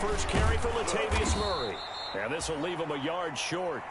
first carry for Latavius Murray. And this will leave him a yard short.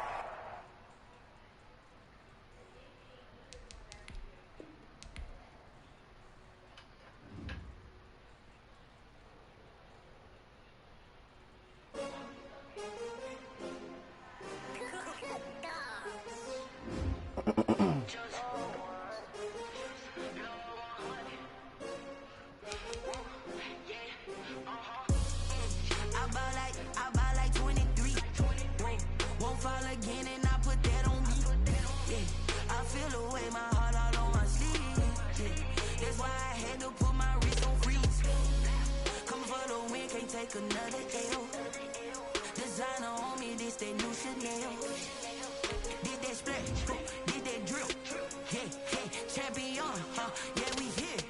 Another L. Designer on me, this that new Chanel. Did that split, did that drill. Yeah, champion, yeah, we here.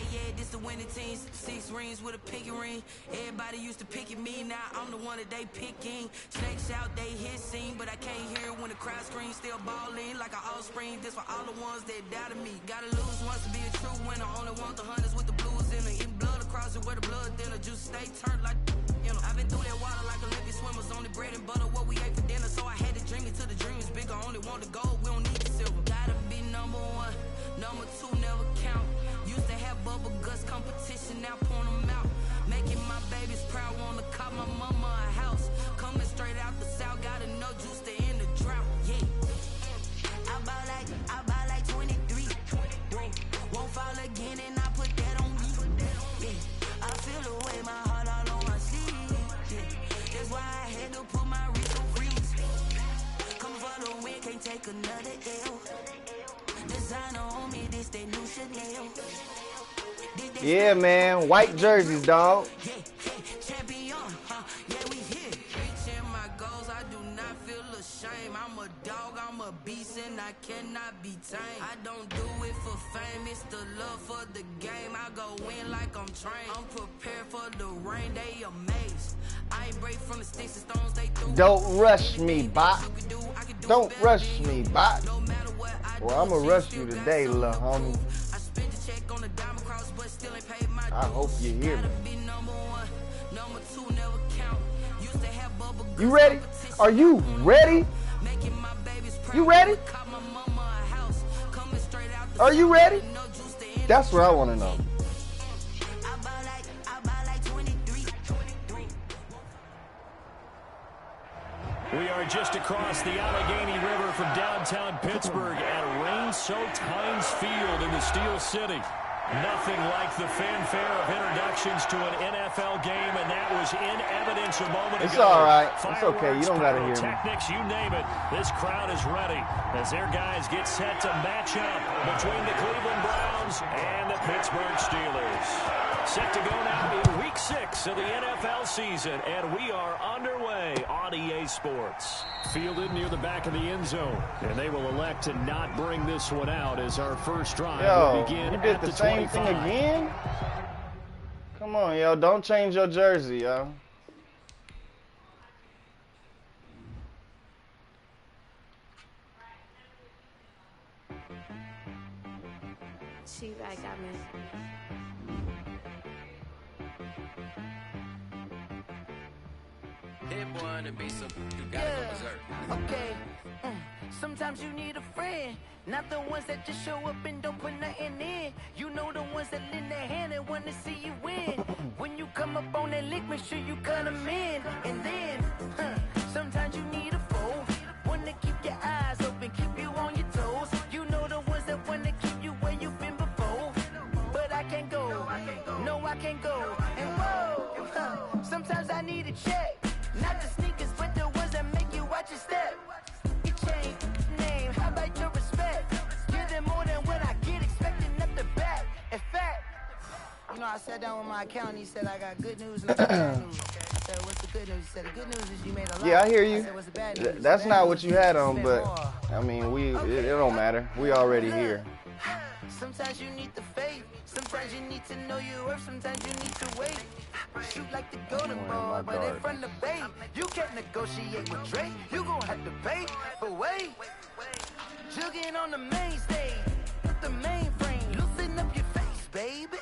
Yeah, this the winning team. 6 rings with a pinky ring. Everybody used to pick at me, now I'm the one that they picking. Snakes out, they hit scene, but I can't hear when the crowd screams. Still balling like an offspring. This for all the ones that doubted me. Gotta lose once to be a true winner. Only want the hunters with the blues in it. Eating blood across it where the blood thinner. Juice stay turned like. I've been through that water like Olympic swimmers. Only bread and butter, what we ate for dinner. So I had to dream it till the dream is bigger. Only want the gold, we don't need the silver. Gotta be number 1, number 2 never count. Used to have bubble guts competition, now point them out. Making my babies proud, wanna cop my mama a house. Coming straight out the south, gotta know juice to end the drought. Yeah, I buy like 23. Won't fall again and I put that on me. Yeah, I feel the way my heart all on my sleeve. That's why I had to put my wrist on freeze. Come for the win, can't take another L. Designer on me, this that new Chanel. Yeah, man, white jerseys, dog. Champion, yeah, we here. Reaching my goals, I do not feel ashamed. I'm a dog, I'm a beast, and I cannot be tamed. I don't do it for fame, it's the love for the game. I go in like I'm trained. I'm prepared for the rain, they amazed. I ain't break from the sticks and stones they threw. Don't rush me, bot. Don't rush me, bot. Well, I'ma rush you today, little homie. I hope you hear me. You ready? Are you ready? You ready? Are you ready? That's what I want to know. We are just across the Allegheny River from downtown Pittsburgh at rain-soaked Heinz Field in the Steel City. Nothing like the fanfare of introductions to an NFL game, and that was in evidence a moment ago. It's all right. It's okay. You don't got to hear me. Technics, you name it. This crowd is ready as their guys get set to match up between the Cleveland Browns and the Pittsburgh Steelers. Set to go now in Week 6 of the NFL season, and we are underway on EA Sports. Fielded near the back of the end zone, and they will elect to not bring this one out as our first drive will begin at the 25. Thing again? Come on, yo. Don't change your jersey, yo. She right got me. That boy to be some, you gotta go berserk. Okay. Sometimes you need a friend, not the ones that just show up and don't put nothing in. You know the ones that lend their hand and want to see you win. When you come up on that lick, make sure you cut them in. And then, sometimes you need a foe, one to keep your eyes open, keep you on your toes. You know the ones that want to keep you where you've been before. But I can't go, no I can't go. And whoa, sometimes I need a check. Not the sneakers, but the ones that make you watch your step. You change name, how about your respect? Give them more than what I get, expecting up the back. In fact, you know, I sat down with my accountant, he said I got good news and bad news. I said, what's the good news? He said, the good news is you made a lot. Yeah, I hear you. I said, what's the bad news? That's not what you had on, but I mean, it don't matter. We already here. Sometimes you need the faith. Sometimes you need to know your worth. Sometimes you need to wait. Shoot like the golden ball, but in front of Bay. You can't negotiate with Drake. You gon' have to pay. But wait, jugging on the main stage with the mainframe. Loosen up your face, baby.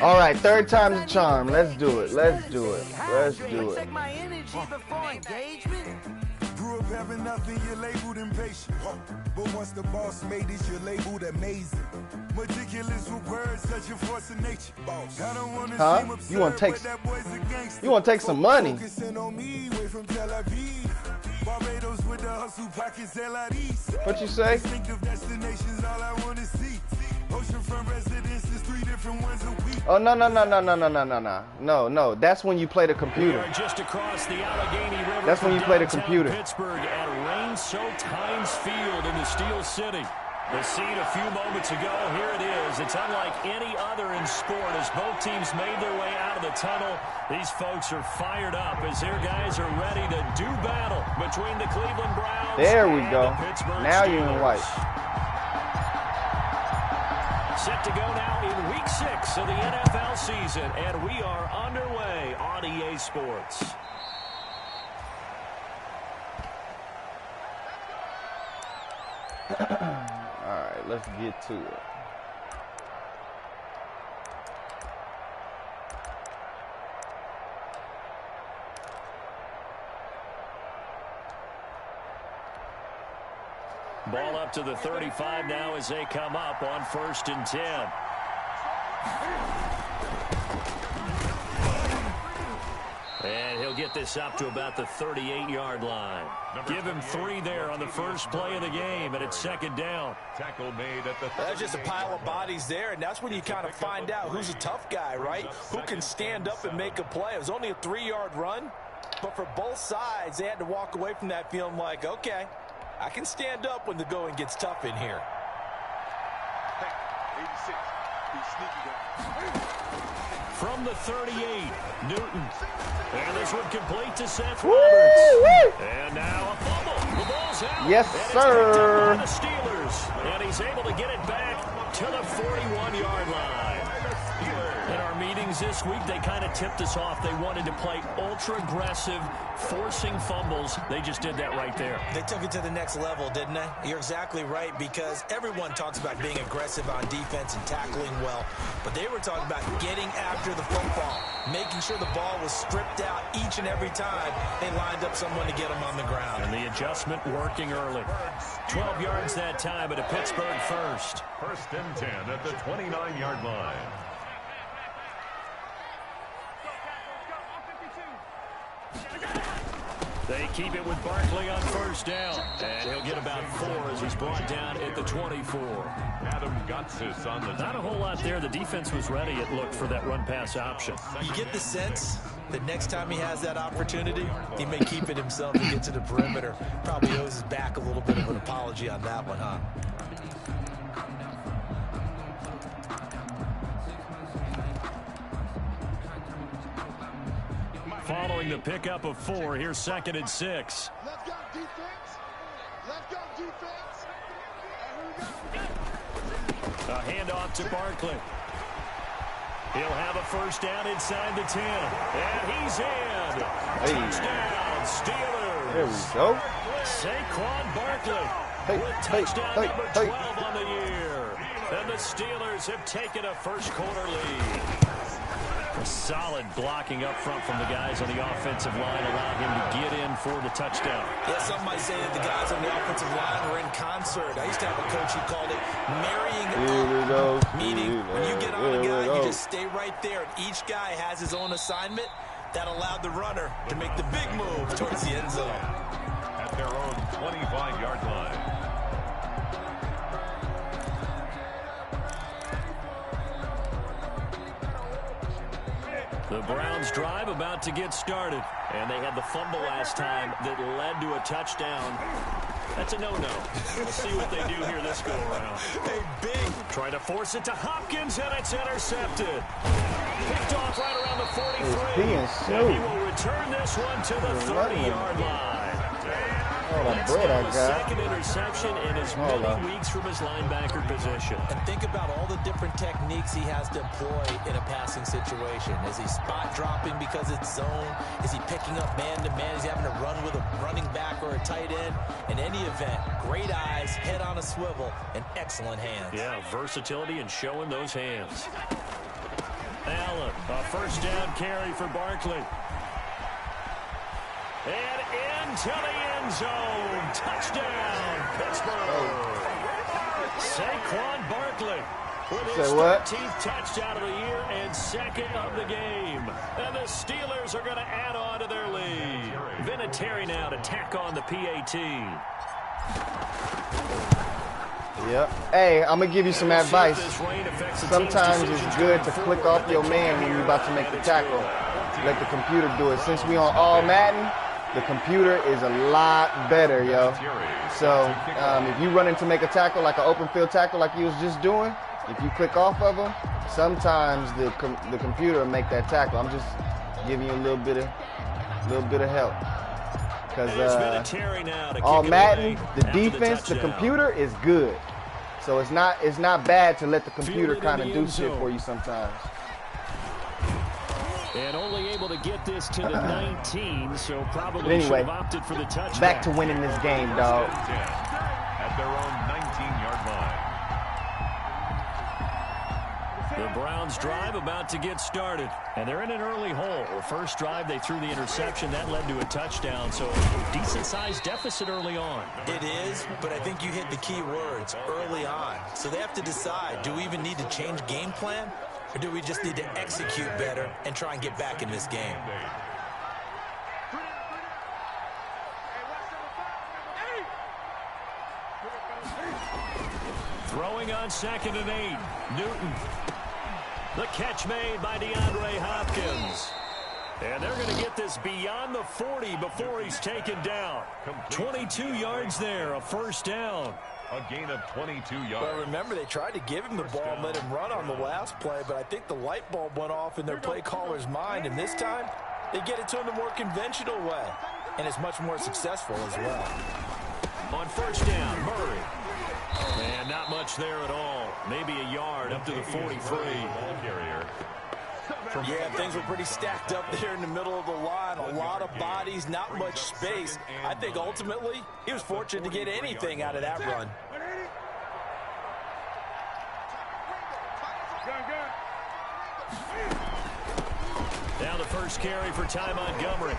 All right, third time's a charm. Let's do it. Let's do it. Let's do it. Take my energy before engagement. Grew up having nothing, you're labeled impatient. But once the boss made it, you're labeled amazing. Meticulous with words, such a force of nature. I don't want to seem absurd, You want to take? but that boy's a gangster. You want to take some money? Focusing on me, way from Tel Aviv. Barbados with the hustle pockets, LIDs. What you say? Distinctive destinations, all I want to see. Oceanfront residences, 3 different ones a week. Oh no. That's when you play the computer. Just across the Allegheny River. That's when you play the computer. Pittsburgh at rain-soaked Heinz Field in the Steel City. The scene a few moments ago, here it is. It's unlike any other in sport as both teams made their way out of the tunnel. These folks are fired up as their guys are ready to do battle between the Cleveland Browns There we and go. the Pittsburgh Now Steelers. you're in white. Set to go now in Week 6 of the NFL season, and we are underway on EA Sports. All right, let's get to it. Ball up to the 35 now as they come up on 1st and 10. And he'll get this up to about the 38-yard line. Give him 3 there on the first play of the game, and it's 2nd down. Tackle made at the That's just a pile of bodies there, and that's when you kind of find out who's a tough guy, right? Who can stand up and make a play. It was only a 3-yard run, but for both sides, they had to walk away from that feeling like, okay, I can stand up when the going gets tough in here. From the 38, Newton. And this one complete to Seth Roberts. And now a fumble. The ball's out. Yes, and sir. It's picked up by the Steelers. And he's able to get it back to the 41-yard line. In our meetings this week, they kind of tipped us off. They wanted to play ultra-aggressive, forcing fumbles. They just did that right there. They took it to the next level, didn't they? You're exactly right, because everyone talks about being aggressive on defense and tackling well, but they were talking about getting after the football, making sure the ball was stripped out each and every time they lined up someone to get them on the ground. And the adjustment working early. 12 yards that time at a Pittsburgh first. 1st and 10 at the 29-yard line. They keep it with Barkley on 1st down. And he'll get about 4 as he's brought down at the 24. Adam Gotsis on the Not a whole lot there. The defense was ready, it looked, for that run-pass option. You get the sense that next time he has that opportunity, he may keep it himself and get to the perimeter. Probably owes his back a little bit of an apology on that one, huh? Following the pickup of 4, here's 2nd and 6. Let's go defense. Let's go defense. A handoff to Barkley. He'll have a 1st down inside the 10. And he's in. Touchdown, Steelers. There we go. Saquon Barkley with touchdown number 12 on the year. And the Steelers have taken a first-quarter lead. Solid blocking up front from the guys on the offensive line allowed him to get in for the touchdown. Yeah, some might say that the guys on the offensive line were in concert. I used to have a coach who called it marrying up. Meaning, when you get on a guy, you just stay right there, and each guy has his own assignment. That allowed the runner to make the big move towards the end zone. at their own 25-yard line. The Browns drive about to get started. And they had the fumble last time that led to a touchdown. That's a no-no. We'll see what they do here this go-around. Hey, big. Trying to force it to Hopkins, and it's intercepted. Picked off right around the 43. And he will return this one to the 30-yard line. That's now the second interception in as many weeks from his linebacker position. And think about all the different techniques he has to employ in a passing situation. Is he spot dropping because it's zone? Is he picking up man-to-man? Is he having to run with a running back or a tight end? In any event, great eyes, head on a swivel, and excellent hands. Yeah, versatility and showing those hands. Allen, a first down carry for Barkley. And into the end zone. Touchdown, Pittsburgh. Saquon Barkley with his 13th touchdown of the year and second of the game. And the Steelers are going to add on to their lead. Vinatieri now to tack on the PAT. Yep. Hey, I'm going to give you some advice. Sometimes it's good to click off your man when you're about to make the tackle. Let the computer do it. Since we on all Madden, the computer is a lot better, yo. So if you run in to make a tackle, like an open field tackle like you was just doing, if you click off of them, sometimes the computer will make that tackle. I'm just giving you a little bit of help. Because all Madden, the defense, the computer is good. So it's not bad to let the computer kind of do shit for you sometimes. And only able to get this to the 19, so probably should have opted for the touchdown. Back to winning this game, dog. At their own 19-yard line. The Browns drive about to get started, and they're in an early hole. The first drive, they threw the interception. That led to a touchdown, so decent-sized deficit early on. It is, but I think you hit the key words, early on. So they have to decide, do we even need to change game plan? Or do we just need to execute better and try and get back in this game? Throwing on 2nd and 8. Newton. The catch made by DeAndre Hopkins. And they're going to get this beyond the 40 before he's taken down. 22 yards there, a first down. A gain of 22 yards. Well, remember, they tried to give him the ball and let him run on the last play, but I think the light bulb went off in their play caller's mind, and this time they get it to him the more conventional way, and it's much more successful as well. On first down, Murray. And not much there at all. Maybe a yard up to the 43. Ball carrier. Yeah, things were pretty stacked up there in the middle of the line. A lot of bodies, not much space. I think ultimately he was fortunate to get anything out of that run. Now the first carry for Ty Montgomery.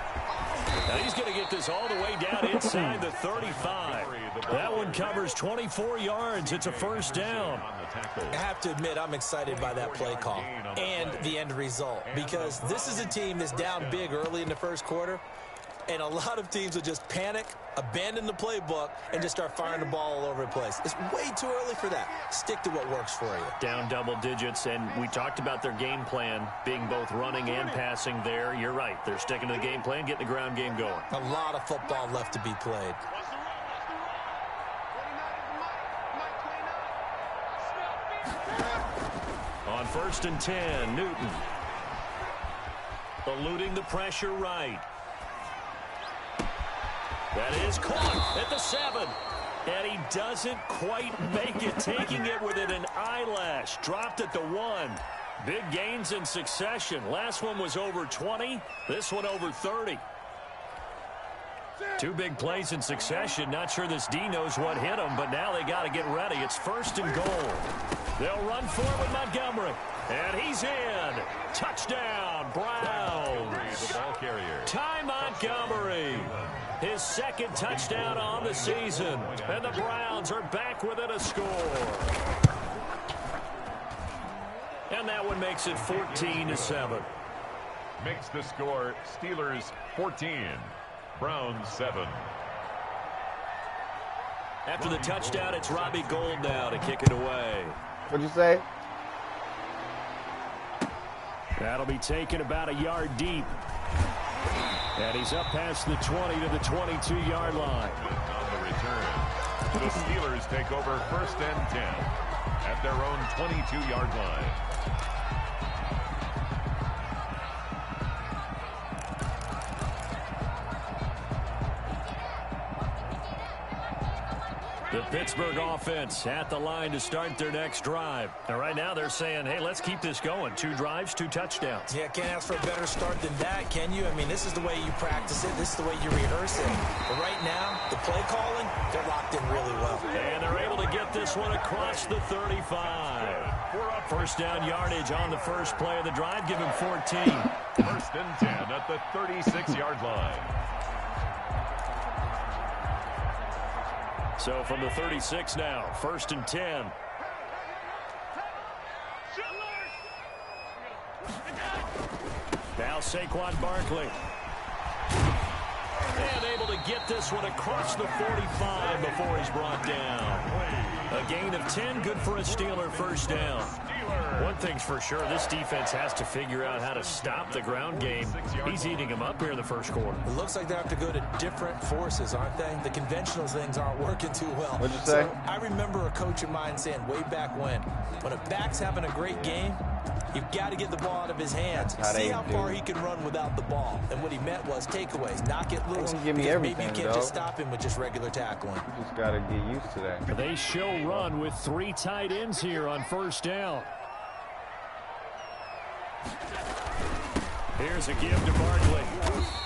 Now he's going to get this all the way down inside the 35. That one covers 24 yards. It's a first down. I have to admit, I'm excited by that play call and the end result, because this is a team that's down big early in the first quarter, and a lot of teams will just panic, abandon the playbook, and just start firing the ball all over the place. It's way too early for that. Stick to what works for you. Down double digits, and we talked about their game plan being both running and passing there. You're right. They're sticking to the game plan, getting the ground game going. A lot of football left to be played. On 1st and 10, Newton. Eluding the pressure right. That is caught at the 7. And he doesn't quite make it, taking it within an eyelash. Dropped at the 1. Big gains in succession. Last one was over 20. This one over 30. Two big plays in succession. Not sure this D knows what hit him, but now they got to get ready. It's 1st and goal. They'll run for it with Montgomery. And he's in. Touchdown, Browns. The ball carrier. Ty Montgomery. His second touchdown on the season. And the Browns are back within a score. And that one makes it 14-7. Makes the score Steelers 14. Browns 7. After the touchdown, it's Robbie Gould now to kick it away. What'd you say? That'll be taken about a yard deep. And he's up past the 20 to the 22-yard line. On the return, the Steelers take over 1st and 10 at their own 22-yard line. The Pittsburgh offense at the line to start their next drive. And right now they're saying, hey, let's keep this going. 2 drives, 2 touchdowns. Yeah, can't ask for a better start than that, can you? I mean, this is the way you practice it. This is the way you rehearse it. But right now, the play calling, they're locked in really well. And they're able to get this one across the 35. We're up First down yardage on the first play of the drive. Give him 14. First and 10 at the 36-yard line. So from the 36 now, first and 10. Now Saquon Barkley. And able to get this one across the 45 before he's brought down. A gain of 10, good for a Steeler first down. One thing's for sure, this defense has to figure out how to stop the ground game. He's eating them up here in the first quarter. It looks like they have to go to different forces, aren't they? The conventional things aren't working too well. What'd you say? So I remember a coach of mine saying way back when a back's having a great game, you've got to get the ball out of his hands. See how far he can run without the ball. And what he meant was takeaways, knock it loose. Give me everything, maybe you can't just stop him with just regular tackling. You just got to get used to that. They show run with 3 tight ends here on first down. Here's a give to Barkley.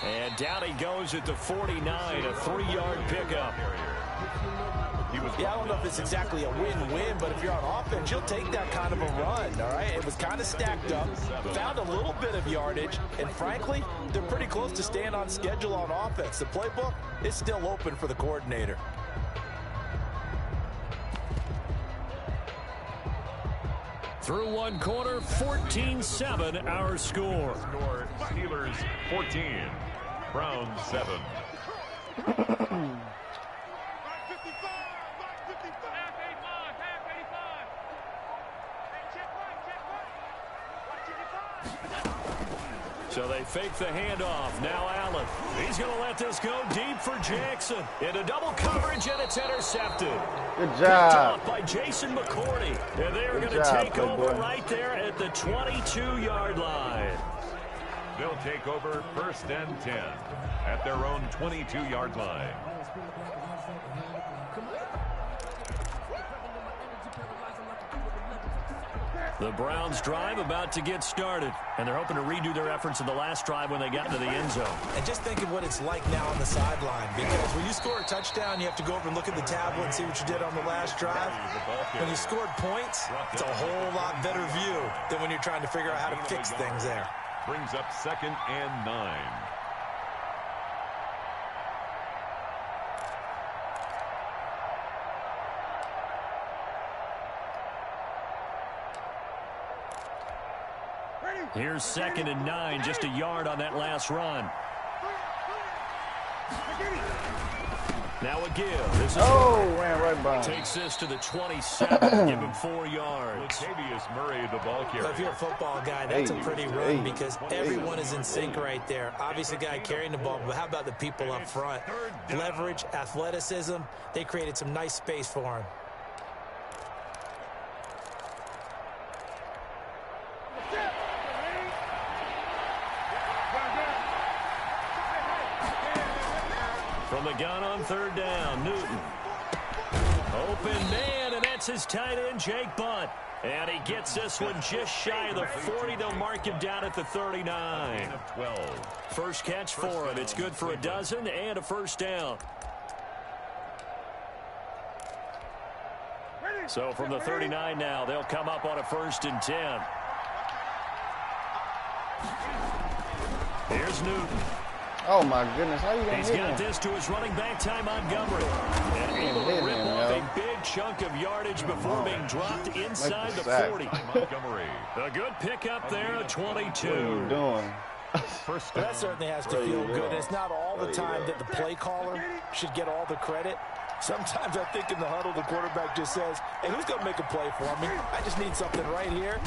And down he goes at the 49, a 3-yard pickup. Yeah, I don't know if it's exactly a win-win, but if you're on offense, you'll take that kind of a run, all right? It was kind of stacked up, found a little bit of yardage, and frankly, they're pretty close to staying on schedule on offense. The playbook is still open for the coordinator. Through one quarter, 14-7 our score. Steelers 14, Browns 7. So they fake the handoff. Now Allen. He's going to let this go deep for Jackson. Into double coverage, and it's intercepted. Good job. Picked off by Jason McCourty. And they're going to take over right there at the 22-yard line. They'll take over first and 10 at their own 22-yard line. The Browns drive about to get started, and they're hoping to redo their efforts in the last drive when they got into the end zone. And just think of what it's like now on the sideline, because when you score a touchdown, you have to go over and look at the tablet and see what you did on the last drive. When you scored points, it's a whole lot better view than when you're trying to figure out how to fix things there. Brings up 2nd and 9. Here's 2nd and 9, just a yard on that last run. Now a give. This is ran right by him. Takes this to the 27. Give him 4 yards. Latavius Murray, the ball carrier. If you're a football guy, that's a pretty run because everyone is in sync right there. Obviously, the guy carrying the ball, but how about the people up front? Leverage, athleticism. They created some nice space for him. From the gun on 3rd down, Newton. Open man, and that's his tight end, Jake Butt. And he gets this one just shy of the 40. They'll mark him down at the 39. 12. First catch for him. It's good for a dozen and a first down. So from the 39 now, they'll come up on a 1st and 10. Here's Newton. Oh, my goodness. How you going to He's hit got him? this to his running back, Ty Montgomery. And able to rip off a big chunk of yardage before being dropped inside the 40. Montgomery. A good pickup there, a 22. What are you doing? First That certainly has to feel good. It's not all the time that the play caller should get all the credit. Sometimes I think in the huddle, the quarterback just says, hey, who's going to make a play for me? I just need something right here.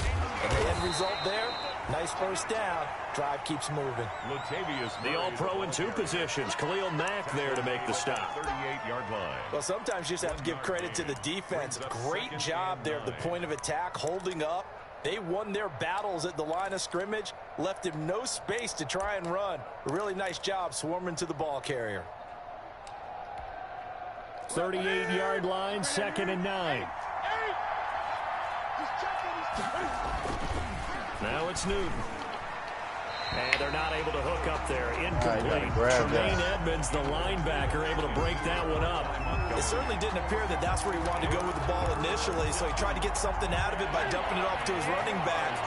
And the end result there, nice first down. Drive keeps moving. Latavius The all-pro in 2 positions. Khalil Mack there to make the stop. 38-yard line. Well, sometimes you just have to give credit to the defense. Great job there at the point of attack, holding up. They won their battles at the line of scrimmage, left him no space to try and run. A really nice job swarming to the ball carrier. 38-yard line, 2nd and 9. Now it's Newton. And they're not able to hook up there. Incomplete. Tremaine Edmonds, the linebacker, able to break that one up. It certainly didn't appear that that's where he wanted to go with the ball initially, so he tried to get something out of it by dumping it off to his running back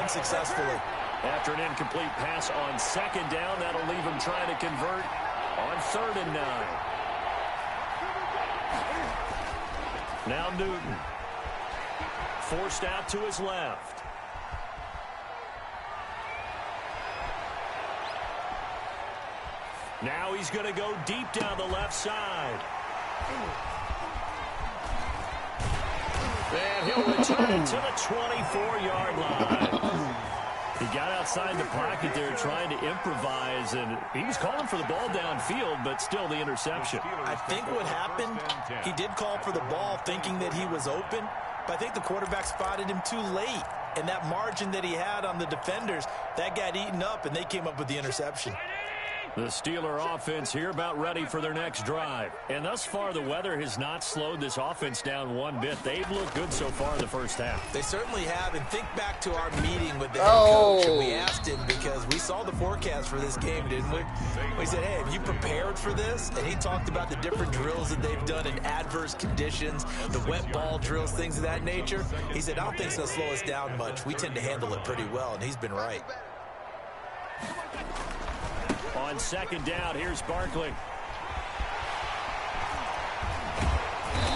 unsuccessfully. After an incomplete pass on second down, that'll leave him trying to convert on 3rd and 9. Now Newton. Forced out to his left. Now he's going to go deep down the left side. And he'll return to the 24-yard line. He got outside the pocket there trying to improvise, and he was calling for the ball downfield, but still the interception. I think what happened, he did call for the ball thinking that he was open, but I think the quarterback spotted him too late. And that margin that he had on the defenders, that got eaten up, and they came up with the interception. The Steeler offense here about ready for their next drive. And thus far, the weather has not slowed this offense down one bit. They've looked good so far in the first half. They certainly have. And think back to our meeting with the head coach. And we asked him, because we saw the forecast for this game, didn't we? We said, hey, have you prepared for this? And he talked about the different drills that they've done in adverse conditions, the wet ball drills, things of that nature. He said, I don't think it's going to slow us down much. We tend to handle it pretty well, and he's been right. On second down, here's Barkley.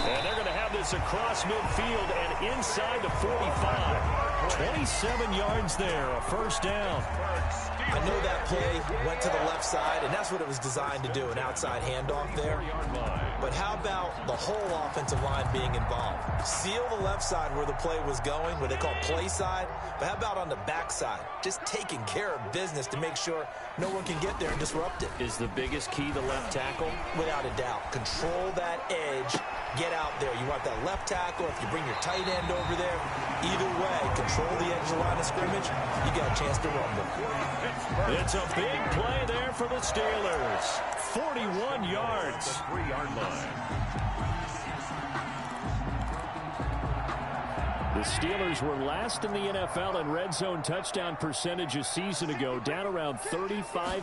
And they're going to have this across midfield and inside the 45. 27 yards there, a first down. I know that play went to the left side, and that's what it was designed to do, an outside handoff there. But how about the whole offensive line being involved? Seal the left side where the play was going, what they call play side. But how about on the back side? Just taking care of business to make sure no one can get there and disrupt it. Is the biggest key the left tackle? Without a doubt. Control that edge. Get out there. You want that left tackle. If you bring your tight end over there, either way, control the edge of the line of scrimmage, you got a chance to rumble. It's a big play there for the Steelers. 41 yards. 3-yard line. The Steelers were last in the NFL in red zone touchdown percentage a season ago, down around 35%.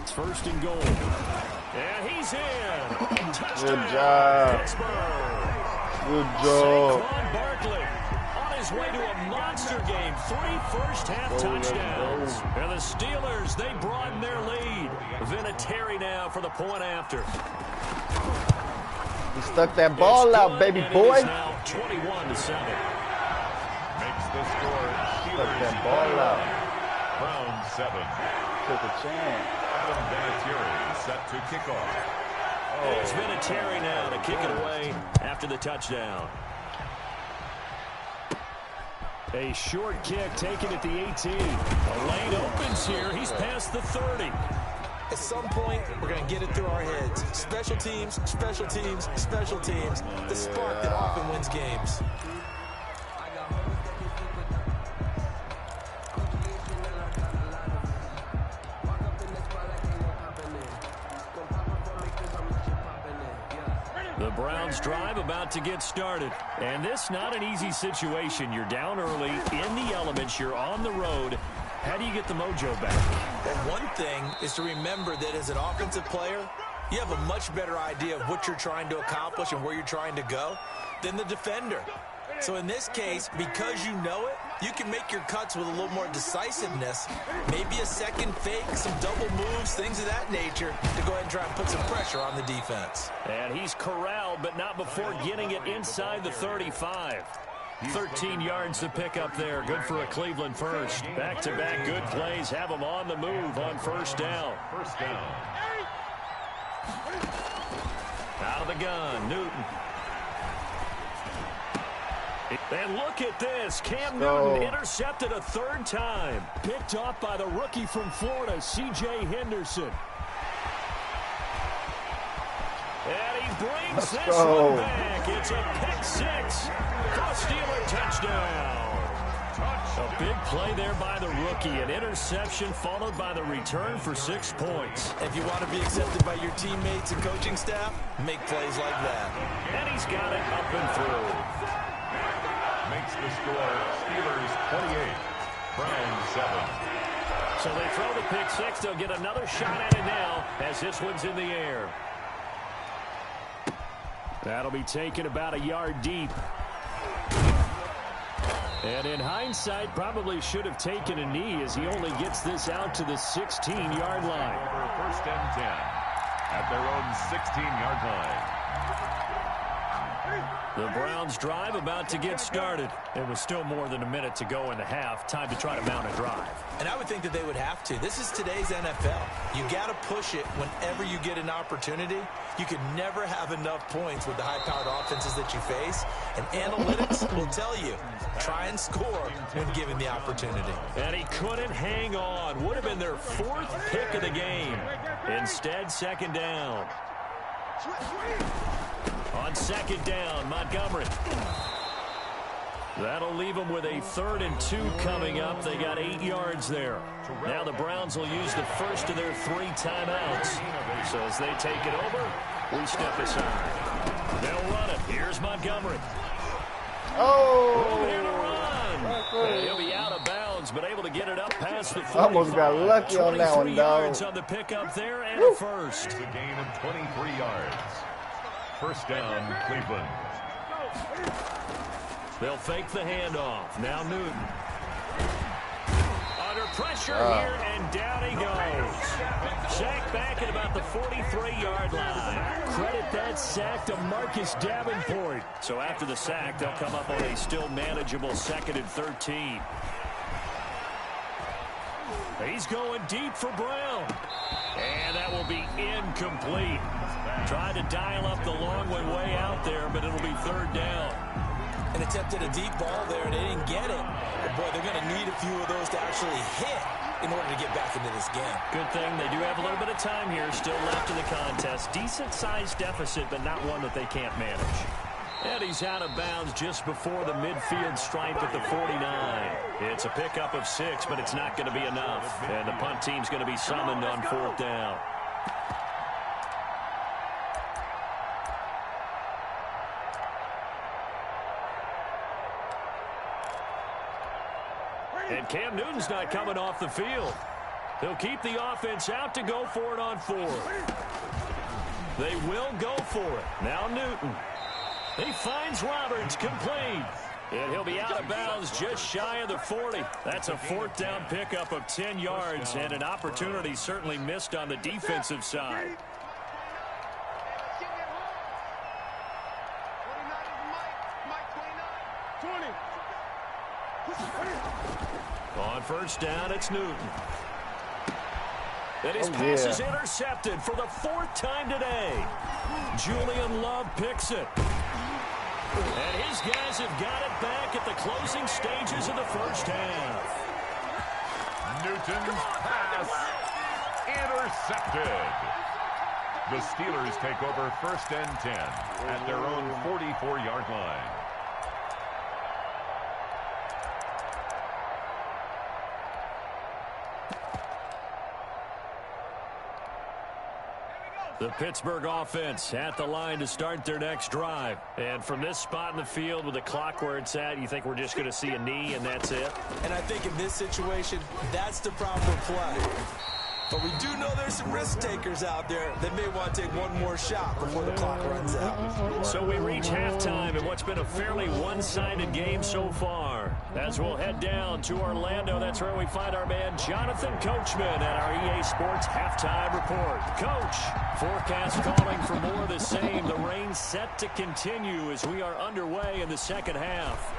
It's 1st and goal. And he's in. Touchdown. Good job. Pittsburgh. Good job. Saquon Barkley on his way to a monster game. 3 first-half touchdowns. And the Steelers, they broaden their lead. Vinatieri now for the point after. He stuck that ball out, baby boy. Now 21-7. Makes the score. Stuck that ball out. Brown 7. Took a chance. Adam Vinatieri set to kick off. It's Vinatieri now to kick it away after the touchdown. A short kick taken at the 18. The lane opens here. He's past the 30. At some point, we're going to get it through our heads. Special teams, special teams, special teams. The spark that often wins games. The Browns drive about to get started. And this not an easy situation. You're down early, in the elements, you're on the road. How do you get the mojo back? Well, one thing is to remember that as an offensive player, you have a much better idea of what you're trying to accomplish and where you're trying to go than the defender. So in this case, because you know it, you can make your cuts with a little more decisiveness, maybe a second fake, some double moves, things of that nature, to go ahead and try and put some pressure on the defense. And he's corralled, but not before getting it inside the 35. 13 yards to pick up there. Good for a Cleveland first. Back-to-back good plays have them on the move on first down. First down. Out of the gun, Newton. And look at this. Cam Newton intercepted a 3rd time. Picked off by the rookie from Florida, C.J. Henderson. And he brings this one back. It's a pick 6 for a Steeler touchdown. A big play there by the rookie. An interception followed by the return for 6 points. If you want to be accepted by your teammates and coaching staff, make plays like that. And he's got it up and through. Makes the score Steelers 28, Browns 7. So they throw the pick six. They'll get another shot at it now as this one's in the air. That'll be taken about a yard deep. And in hindsight, probably should have taken a knee as he only gets this out to the 16-yard line. First and 10 at their own 16-yard line. The Browns drive about to get started. There was still more than a minute to go in the half. Time to try to mount a drive. And I would think that they would have to. This is today's NFL. You got to push it whenever you get an opportunity. You can never have enough points with the high-powered offenses that you face. And analytics will tell you, try and score when given the opportunity. And he couldn't hang on. Would have been their fourth pick of the game. Instead, second down. On second down, Montgomery. That'll leave them with a 3rd and 2 coming up. They got 8 yards there. Now the Browns will use the first of their 3 timeouts. So as they take it over, we step aside. They'll run it. Here's Montgomery. Oh! Here to run. And he'll be out of bounds, but able to get it up past the 45. Almost got lucky on that one, 23 dog. yards on the pickup there and a first. It's a gain of 23 yards. First down, Cleveland. They'll fake the handoff. Now Newton. Under pressure here, and down he goes. Sacked back at about the 43-yard line. Credit that sack to Marcus Davenport. So after the sack, they'll come up on a still manageable 2nd and 13. He's going deep for Brown. And that will be incomplete. Tried to dial up the long one way out there, but it'll be 3rd down. And attempted a deep ball there, and they didn't get it. But, boy, they're going to need a few of those to actually hit in order to get back into this game. Good thing they do have a little bit of time here still left in the contest. Decent-sized deficit, but not one that they can't manage. And he's out of bounds just before the midfield stripe at the 49. It's a pickup of 6, but it's not going to be enough. And the punt team's going to be summoned on 4th down. And Cam Newton's not coming off the field. They'll keep the offense out to go for it on 4. They will go for it. Now Newton. He finds Roberts, complete. And he'll be out of bounds just shy of the 40. That's a 4th down pickup of 10 yards and an opportunity certainly missed on the defensive side. On 1st down, it's Newton. And his pass is intercepted for the 4th time today. Julian Love picks it. And his guys have got it back at the closing stages of the 1st half. Newton's pass intercepted. The Steelers take over 1st and 10 at their own 44-yard line. The Pittsburgh offense at the line to start their next drive. And from this spot in the field with the clock where it's at, you think we're just going to see a knee and that's it? And I think in this situation, that's the proper play. But we do know there's some risk takers out there that may want to take one more shot before the clock runs out. So we reach halftime in what's been a fairly one-sided game so far. As we'll head down to Orlando, that's where we find our man Jonathan Coachman at our EA Sports Halftime Report. Coach, forecast calling for more of the same. The rain set to continue as we are underway in the 2nd half.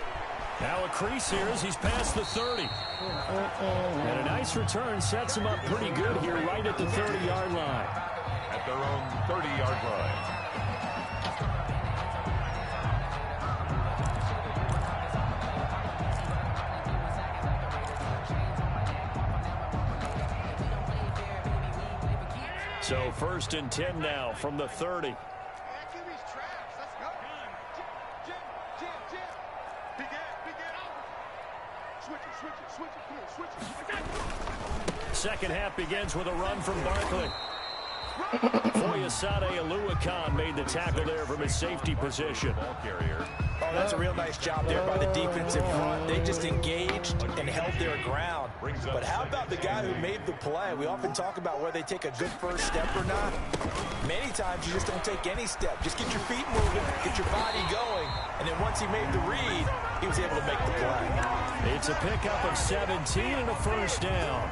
Now a crease here as he's past the 30. And a nice return sets him up pretty good here right at the 30-yard line. At their own 30-yard line. So 1st and 10 now from the 30. Second half begins with a run from Barkley. Foyesade made the tackle there from his safety position. Oh, that's a real nice job there by the defense in front. They just engaged and held their ground. But how about the guy who made the play? We often talk about whether they take a good first step or not. Many times you just don't take any step. Just get your feet moving, get your body going, and then once he made the read, he was able to make the play. It's a pickup of 17 and a first down.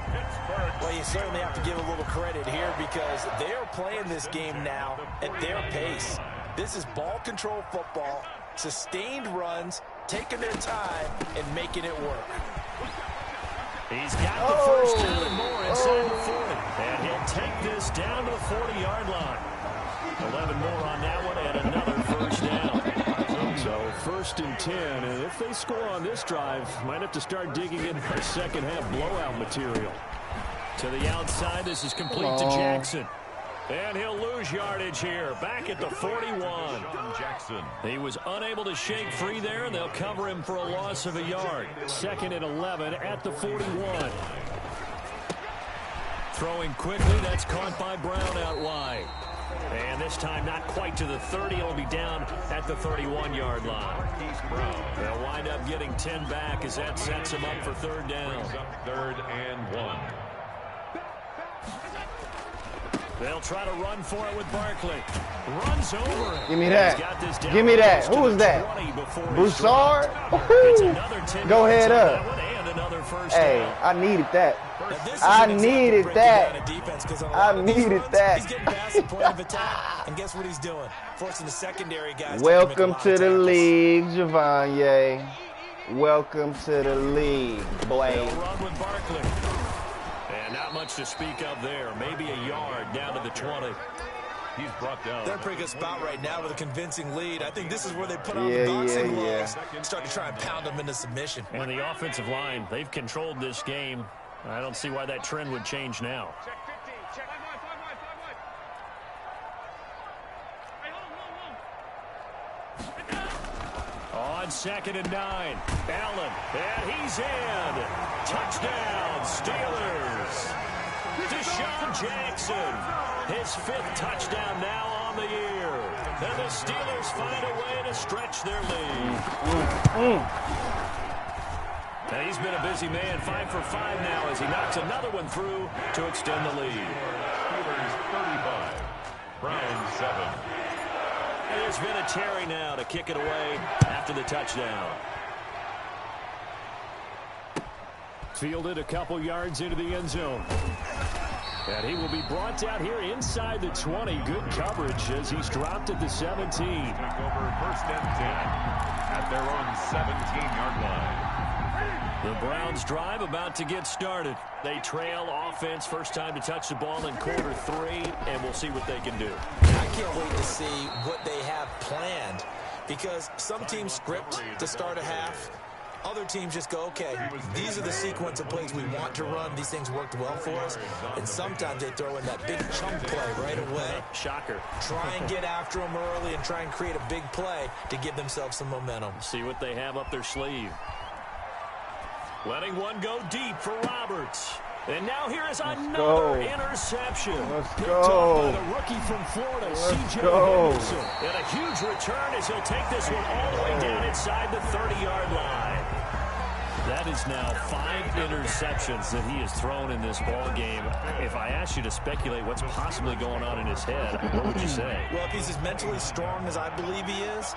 Well, you certainly have to give a little credit here because they're playing this game now at their pace. This is ball control football, sustained runs, taking their time, and making it work. He's got the first down and more inside the 40. And he'll take this down to the 40-yard line. 11 more on that one and another first down. So first and 10, and if they score on this drive, might have to start digging in for second half blowout material. To the outside, this is complete to Jackson. And he'll lose yardage here, back at the 41. Jackson. He was unable to shake free there, and they'll cover him for a loss of a yard. Second and 11 at the 41. Throwing quickly, that's caught by Brown out wide. And this time not quite to the 30. It'll be down at the 31-yard line. They'll wind up getting 10 back as that sets him up for third down. Third and 1. They'll try to run for it with Barkley. Runs over it. Give me that. Give me that. Who was that? Broussard? Go ahead up. Hey, I needed that. I needed that. I needed that. He's getting past the point of attack, and guess what he's doing? Forcing the secondary guys. Welcome to the league, Javonye. Welcome to the league, boy. They'll run with Barkley. And not much to speak of there. Maybe a yard down to the 20. He's brought down. They're in a pretty good spot right now with a convincing lead. I think this is where they put on the boxing gloves and start to try and pound them into submission. And the offensive line, they've controlled this game. I don't see why that trend would change now. Check 15. Check 5. On second and 9, Allen, and he's in. Touchdown, Steelers. Deshaun Jackson, his 5th touchdown now on the year. And the Steelers find a way to stretch their lead. And he's been a busy man, 5 for 5 now as he knocks another one through to extend the lead. Steelers 35, Browns 7. And there's been a Terry now to kick it away after the touchdown. Fielded a couple yards into the end zone. And he will be brought down here inside the 20. Good coverage as he's dropped at the 17. Take over first and 10 at their own 17-yard line. The Browns drive about to get started. They trail offense, first time to touch the ball in quarter 3, and we'll see what they can do. I can't wait to see what they have planned because some teams script to start a half. Other teams just go, okay, these are the sequence of plays we want to run. These things worked well for us. And sometimes they throw in that big chunk play right away. Shocker. Try and get after them early and try and create a big play to give themselves some momentum. See what they have up their sleeve. Letting one go deep for Roberts. And now here is another interception. Let's Picked go. up by the rookie from Florida, C.J. go. Henderson. And a huge return as he'll take this one all the way down inside the 30-yard line. That is now 5 interceptions that he has thrown in this ball game. If I asked you to speculate what's possibly going on in his head, what would you say? Well, if he's as mentally strong as I believe he is,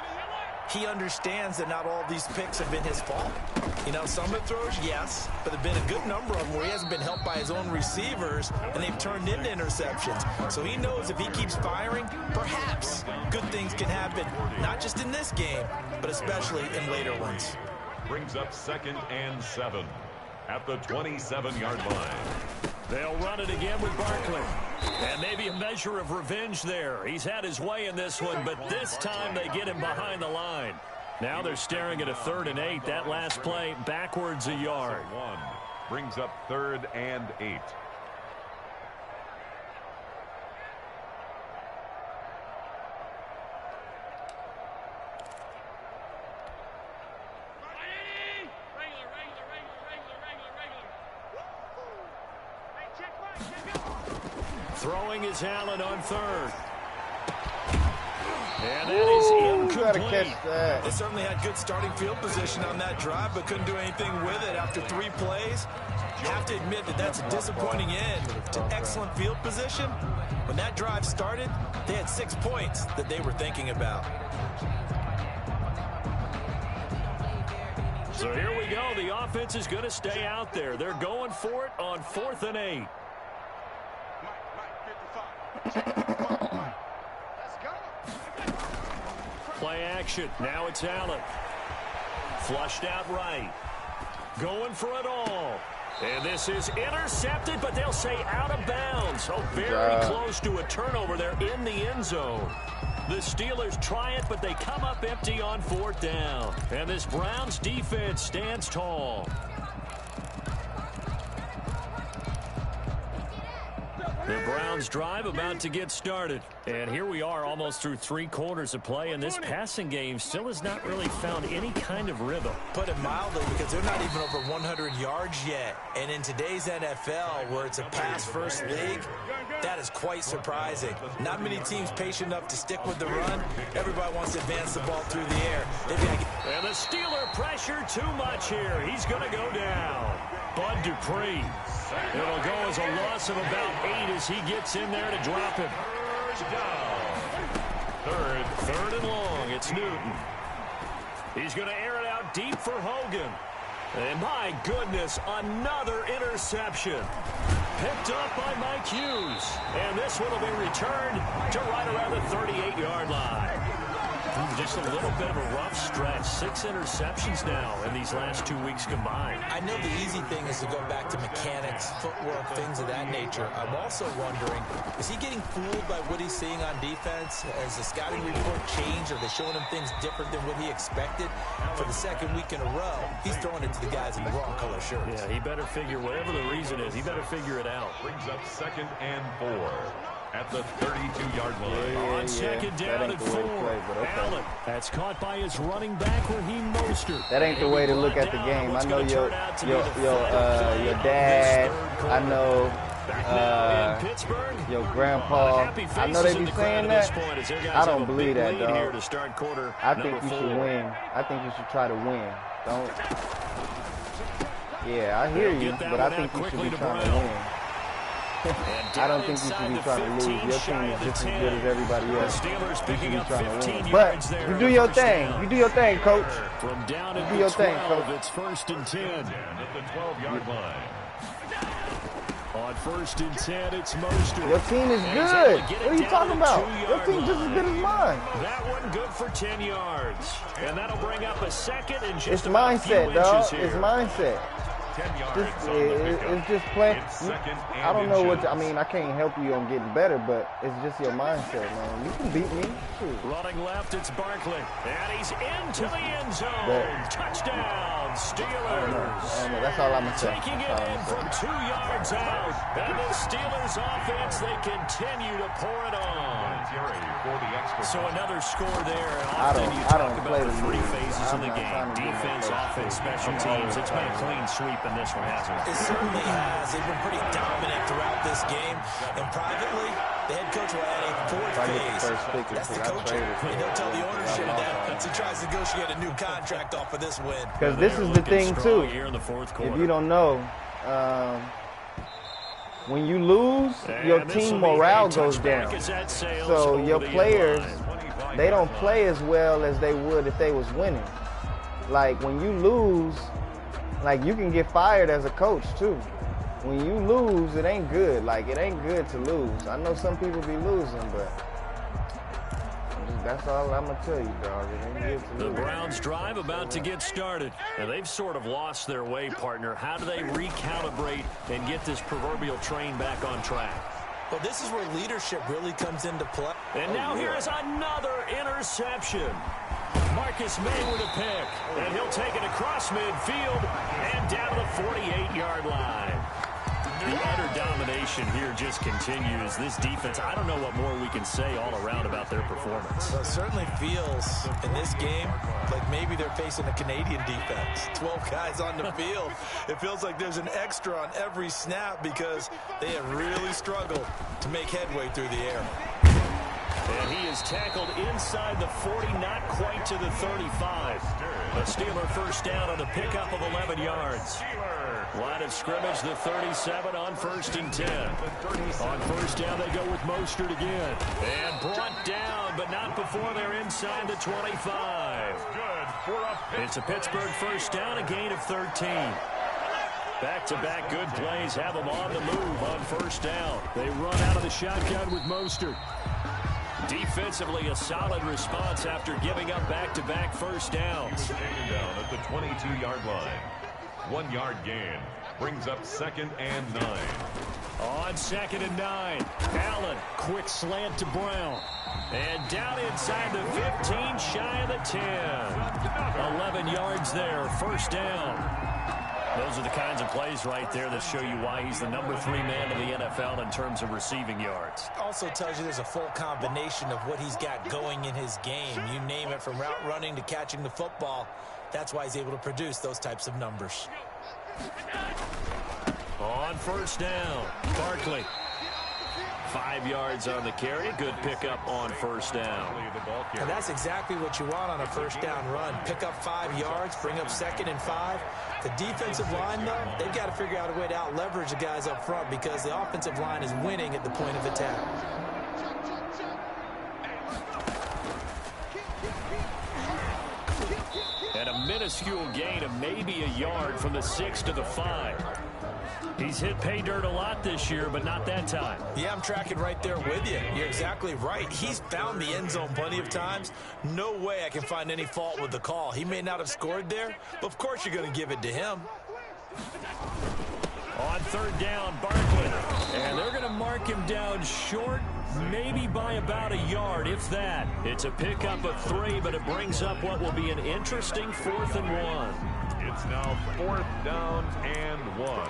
he understands that not all these picks have been his fault. You know, some of the throws, yes, but there have been a good number of them where he hasn't been helped by his own receivers, and they've turned into interceptions. So he knows if he keeps firing, perhaps good things can happen, not just in this game, but especially in later ones. Brings up second and 7 at the 27-yard line. They'll run it again with Barkley. And maybe a measure of revenge there. He's had his way in this one, but this time they get him behind the line. Now they're staring at a 3rd and 8. That last play backwards a yard. One brings up 3rd and 8. Throwing is Allen on third. And that is incomplete. They certainly had good starting field position on that drive, but couldn't do anything with it after 3 plays. Have to admit that that's a disappointing end to excellent field position. When that drive started, they had 6 points that they were thinking about. So here we go. The offense is going to stay out there. They're going for it on 4th and 8. Play action. Now it's Allen. Flushed out right. Going for it all. And this is intercepted, but they'll say out of bounds. Oh, very close to a turnover there in the end zone. The Steelers try it, but they come up empty on 4th down. And this Browns defense stands tall. The Browns drive about to get started. And here we are almost through 3 quarters of play, and this passing game still has not really found any kind of rhythm. Put it mildly, because they're not even over 100 yards yet. And in today's NFL, where it's a pass-first league, that is quite surprising. Not many teams patient enough to stick with the run. Everybody wants to advance the ball through the air. And the Steeler pressure too much here. He's going to go down. Bud Dupree. It'll go as a loss of about 8 as he gets in there to drop him. Third and long. It's Newton. He's going to air it out deep for Hogan. And my goodness, another interception. Picked up by Mike Hughes. And this one will be returned to right around the 38-yard line. Just a little bit of a rough stretch. 6 interceptions now in these last 2 weeks combined. I know the easy thing is to go back to mechanics, footwork, things of that nature. I'm also wondering, is he getting fooled by what he's seeing on defense? Has the scouting report changed? Are they showing him things different than what he expected? For the 2nd week in a row, he's throwing it to the guys in the wrong color shirts. Yeah, he better figure, whatever the reason is, he better figure it out. Brings up 2nd and 4. At the 32-yard line. On 2nd down and 4. Allen. That's caught by his running back, Raheem Mostert. That ain't the way to look at the game. I know your dad. I know your grandpa. I know they be saying that. I don't believe that, dog. I think you should win. I think you should try to win. Don't. Yeah, I hear you, but I think you should be trying to win. I don't think you should be trying to lose. Your team is just as good as everybody else. You should be trying to win. But you do your thing. You do your thing, coach. You do your thing, coach. It's 1st and 10. At the 12-yard line. On 1st and 10, it's Mostert. Your team is good. What are you talking about? Your team's just as good as mine. That one good for 10 yards. And that'll bring up a 2nd and just it's mindset, dog. It's mindset. 10 yards it's just playing. I don't know what I mean. I can't help you on getting better, but it's just your mindset, man. You can beat me. Shoot. Running left, it's Barkley, and he's into the end zone. Touchdown, Steelers. I don't know. That's all I'm gonna say. Taking it in from 2 yards out, and the Steelers offense, they continue to pour it on. So another score there. Often you talk about the 3 phases of the game: defense, offense, special teams. It's been a clean sweep in this one, hasn't it? It certainly has. They've been pretty dominant throughout this game. And privately, the head coach will add a 4th phase. That's the coaching. And he'll tell the ownership that once he tries to negotiate a new contract off of this win. Because this is the thing, too. If you don't know, when you lose, your team morale goes down. So your players, they don't play as well as they would if they was winning. Like, when you lose, like, you can get fired as a coach, too. When you lose, it ain't good. Like, it ain't good to lose. I know some people be losing, but that's all I'm going to tell you, dog. It ain't good to lose. The Browns drive about to get started. And they've sort of lost their way, partner. How do they recalibrate and get this proverbial train back on track? Well, this is where leadership really comes into play. And now here is another interception. Marcus May with a pick, and he'll take it across midfield and down to the 48-yard line. The utter domination here just continues. This defense, I don't know what more we can say all around about their performance. Well, it certainly feels in this game like maybe they're facing a Canadian defense. 12 guys on the field. It feels like there's an extra on every snap because they have really struggled to make headway through the air. And he is tackled inside the 40, not quite to the 35. A Steeler first down on the pickup of 11 yards. Line of scrimmage, the 37 on 1st and 10. On first down, they go with Mostert again. And brought down, but not before they're inside the 25. It's a Pittsburgh first down, a gain of 13. Back-to-back good plays have them on the move on first down. They run out of the shotgun with Mostert. Defensively, a solid response after giving up back-to-back first downs. Taken down at the 22-yard line. 1 yard gain brings up 2nd and 9. On 2nd and 9, Allen, quick slant to Brown. And down inside the 15, shy of the 10. 11 yards there, first down. Those are the kinds of plays right there that show you why he's the number 3 man in the NFL in terms of receiving yards. Also tells you there's a full combination of what he's got going in his game. You name it, from route running to catching the football. That's why he's able to produce those types of numbers. On first down, Barkley. 5 yards on the carry. Good pickup on first down. And that's exactly what you want on a first down run. Pick up 5 yards, bring up 2nd and 5. The defensive line, though, they've got to figure out a way to out-leverage the guys up front because the offensive line is winning at the point of attack. And a minuscule gain of maybe a yard from the 6 to the 5. He's hit pay dirt a lot this year, but not that time. Yeah, I'm tracking right there with you. You're exactly right. He's found the end zone plenty of times. No way I can find any fault with the call. He may not have scored there, but of course you're going to give it to him. On third down, Barkley. And they're going to mark him down short, maybe by about a yard, if that. It's a pickup of 3, but it brings up what will be an interesting 4th and 1. It's now 4th down and 1.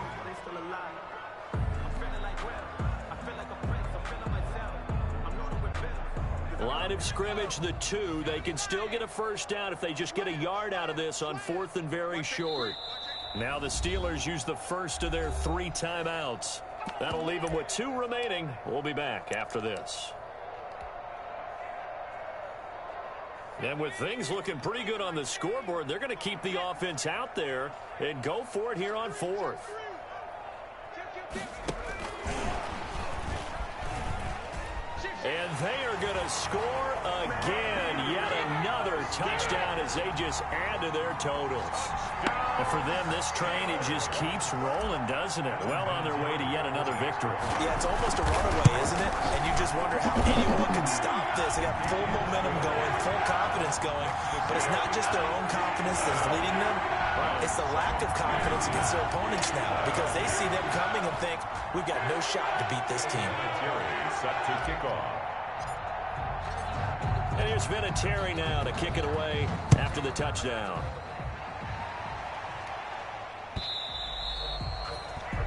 Line of scrimmage, the 2. They can still get a first down if they just get a yard out of this on 4th and very short. Now the Steelers use the first of their 3 timeouts. That'll leave them with 2 remaining. We'll be back after this. And with things looking pretty good on the scoreboard, they're going to keep the offense out there and go for it here on 4th. And they are going to score again. Yet another touchdown as they just add to their totals. And for them, this train, it just keeps rolling, doesn't it? Well on their way to yet another victory. Yeah, it's almost a runaway, isn't it? And you just wonder how anyone can stop this. They got full momentum going, full confidence going. But it's not just their own confidence that's leading them. It's the lack of confidence against their opponents now because they see them coming and think, we've got no shot to beat this team. Set to kick off. And here's Vinatieri now to kick it away after the touchdown.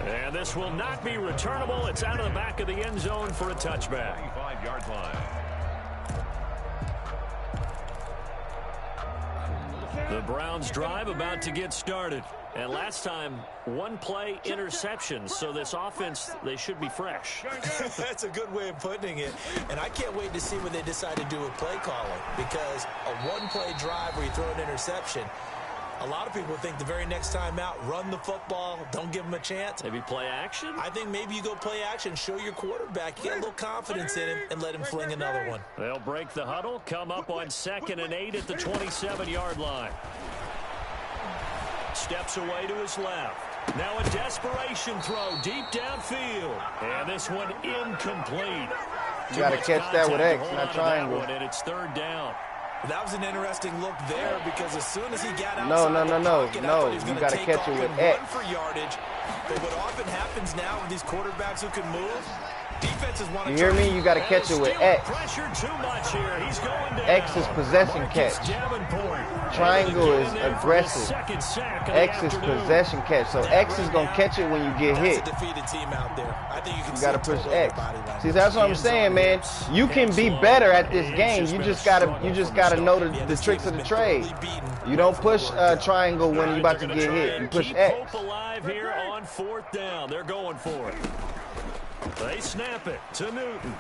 And this will not be returnable. It's out of the back of the end zone for a touchback. 5-yard line. The Browns drive about to get started. And last time, 1 play interception. So this offense, they should be fresh. That's a good way of putting it. And I can't wait to see what they decide to do with play calling. Because a 1-play drive where you throw an interception, a lot of people think the very next time out, run the football, don't give them a chance. Maybe play action? I think maybe you go play action, show your quarterback, get a little confidence in him, and let him fling another one. They'll break the huddle, come up on 2nd and 8 at the 27-yard line. Steps away to his left. Now a desperation throw deep downfield. And this one incomplete. You got to catch that with X, not triangle. And it's 3rd down. That was an interesting look there because as soon as he got outside No. You got to catch it with X. For yardage. But what often happens now with these quarterbacks who can move, You hear me? You got to catch it with X. X is possession catch. Triangle is aggressive. X is possession catch. So X is going to catch it when you get hit. You got to push X. See, that's what I'm saying, man. You can be better at this game. You just got to know the tricks of the trade. You don't push triangle when you're about to get hit. You push X. Alive here on 4th down. They're going for it. They snap it to Newton.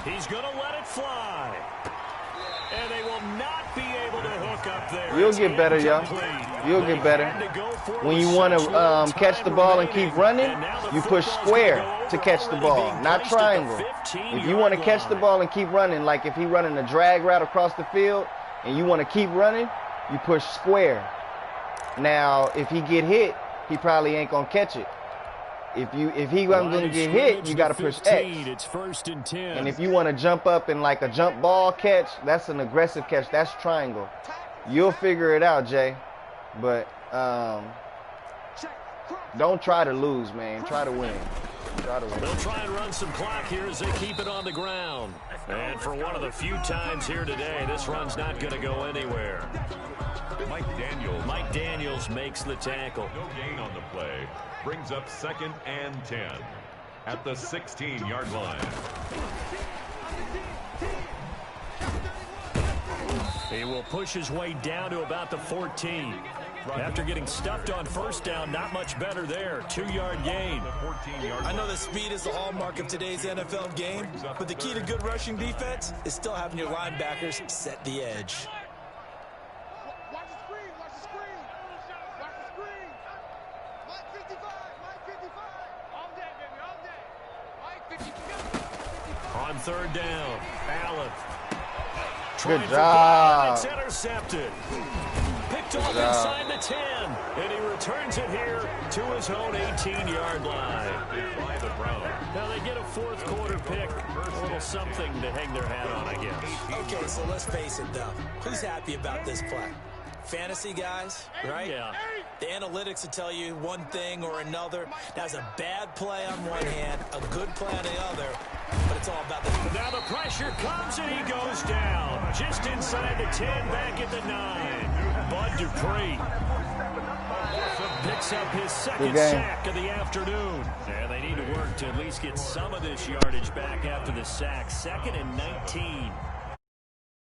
He's going to let it fly. And they will not be able to hook up there. You'll get better, y'all. You'll get better. When you want to catch the ball and keep running, you push square to catch the ball, not triangle. If you want to catch the ball and keep running, like if he's running a drag route across the field and you want to keep running, you push square. Now, if he get hit, he probably ain't going to catch it. If he wasn't going to get hit, you got to push X. It's 1st and 10. And if you want to jump up and like a jump ball catch, that's an aggressive catch. That's triangle. You'll figure it out, Jay. But don't try to lose, man. Try to win. Try to win. They'll try and run some clock here as they keep it on the ground. And for one of the few times here today, this run's not going to go anywhere. Mike Daniels makes the tackle. No gain on the play. Brings up 2nd and 10 at the 16-yard line. He will push his way down to about the 14. After getting stuffed on 1st down, not much better there. 2-yard gain. I know that speed is the hallmark of today's NFL game, but the key to good rushing defense is still having your linebackers set the edge. Watch the screen, watch the screen. Watch the screen. Mike 55, Mike 55. All day, baby, all day. Mike 55. On 3rd down, Allen. Good job. It's intercepted. Picked off inside the 10. And he returns it here to his own 18-yard line. Now they get a 4th quarter pick. A little something to hang their hat on, I guess. Okay, so let's face it, though. Who's happy about this play? Fantasy guys, right? Yeah. The analytics will tell you one thing or another. That's a bad play on one hand, a good play on the other, but it's all about the... Now the pressure comes and he goes down. Just inside the 10, back at the 9. Bud Dupree picks up his 2nd sack of the afternoon. And they need to work to at least get some of this yardage back after the sack. 2nd and 19.